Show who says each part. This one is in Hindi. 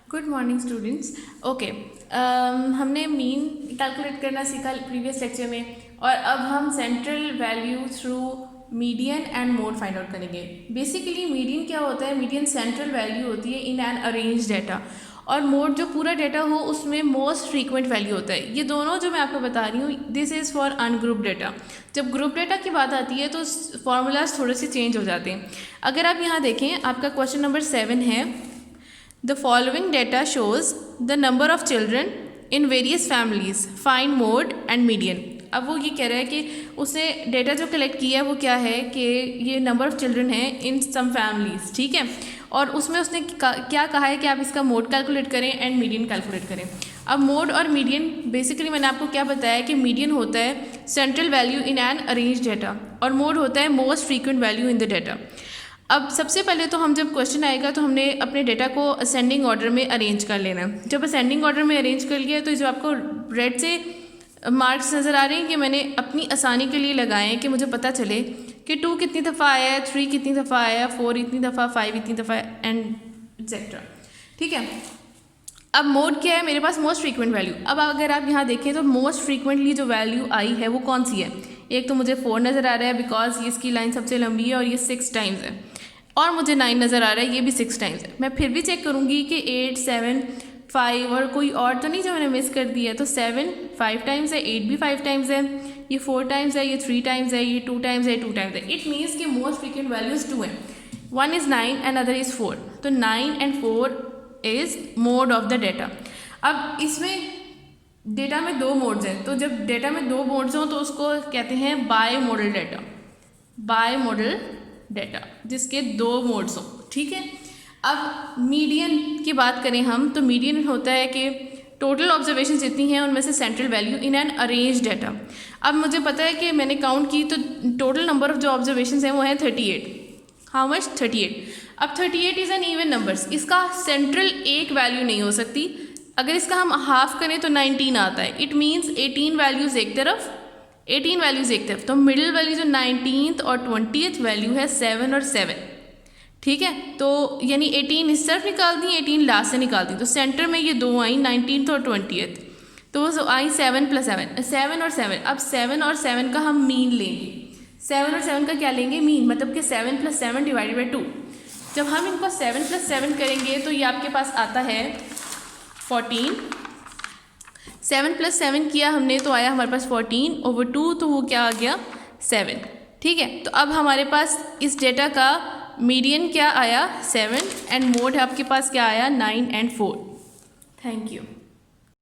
Speaker 1: Good morning students. ओके, हमने मीन कैलकुलेट करना सीखा प्रीवियस लेक्चर में, और अब हम central value through median and mode find out करेंगे। बेसिकली मीडियन क्या होता है? मीडियन सेंट्रल वैल्यू होती है इन एन अरेंज डाटा, और मोड जो पूरा डाटा हो उसमें मोस्ट फ्रीक्वेंट वैल्यू होता है। ये दोनों जो मैं आपको बता रही हूँ, this is for ungroup data. जब ग्रुप डाटा की बात आती है तो फॉर्मूलाज थोड़े से चेंज हो जाते हैं। अगर आप यहाँ देखें, आपका क्वेश्चन नंबर 7 है, the following data shows the number of children in various families, find mode and median. अब वो ये कह रहा है कि उसने डेटा जो कलेक्ट किया है वो क्या है कि ये नंबर ऑफ चिल्ड्रन है इन सम फैमिलीज, ठीक है। और उसमें उसने क्या कहा है कि आप इसका मोड कैलकुलेट करें एंड मीडियन कैलकुलेट करें। अब मोड और मीडियन, बेसिकली मैंने आपको क्या बताया कि मीडियन होता है central value in an arrange data, और मोड होता है most frequent value in the data. अब सबसे पहले तो हम जब क्वेश्चन आएगा तो हमने अपने डेटा को असेंडिंग ऑर्डर में अरेंज कर लेना है। जब असेंडिंग ऑर्डर में अरेंज कर लिया तो जो आपको रेड से मार्क्स नज़र आ रहे हैं कि मैंने अपनी आसानी के लिए लगाए हैं कि मुझे पता चले कि 2 कितनी दफ़ा आया है, 3 कितनी दफ़ा आया है, 4 इतनी दफ़ा, 5 इतनी दफ़ा एंड एक्सेट्रा, ठीक है। अब मोड क्या है? मेरे पास मोस्ट फ्रीक्वेंट वैल्यू। अब अगर आप यहाँ देखें तो मोस्ट फ्रीक्वेंटली जो वैल्यू आई है वो कौन सी है? एक तो मुझे 4 नज़र आ रहा है बिकॉज ये इसकी लाइन सबसे लंबी है और ये 6 टाइम्स है, और मुझे 9 नज़र आ रहा है, ये भी 6 टाइम्स है। मैं फिर भी चेक करूँगी कि 8, 7, 5 और कोई और तो नहीं जो मैंने मिस कर दिया है। तो 7 5 टाइम्स है, 8 भी 5 टाइम्स है, ये 4 टाइम्स है, ये 3 टाइम्स है, ये 2 टाइम्स है, 2 टाइम्स है। इट मीन्स कि मोस्ट फ्रीक्वेंट वैल्यूज 2 है। One is 9 and other is 4, तो 9 and 4 is mode of the data. अब इसमें डेटा में 2 मोड्स हैं, तो जब डेटा में 2 मोड्स हों तो उसको कहते हैं bimodal data. Bimodal data जिसके 2 मोड्स हों, ठीक है। अब मीडियन की बात करें हम, तो मीडियन होता है कि टोटल ऑब्जर्वेशन जितनी हैं उनमें से central value in an arrange data. अब मुझे पता है कि मैंने काउंट की तो टोटल नंबर ऑफ जो ऑब्जर्वेशन हैं वो है 38। How much? 38। अब 38 इज़ एन इवन नंबर्स, इसका सेंट्रल एक वैल्यू नहीं हो सकती। अगर इसका हम हाफ करें तो 19 आता है। इट मीन्स 18 वैल्यूज़ एक तरफ, 18 वैल्यूज़ एक तरफ। तो मिडिल वैल्यू जो 19th और 20th वैल्यू है 7 और 7, ठीक है। तो यानी 18 इस तरफ निकाल दी, 18 लास्ट से निकाल दी, तो सेंटर में ये 2 आई 19th और 20th, तो वो आई 7 + 7, 7 और 7। अब 7 और 7 का हम मीन लेंगे। 7 और 7 का क्या लेंगे? मीन, मतलब कि 7 + 7 डिवाइडेड बाई 2। जब हम इनको 7 + 7 करेंगे तो ये आपके पास आता है 14। 7 + 7 किया हमने तो आया हमारे पास 14/2, तो वो क्या आ गया? 7, ठीक है। तो अब हमारे पास इस डेटा का मीडियन क्या आया? 7, एंड मोड आपके पास क्या आया? 9 एंड 4। Thank you.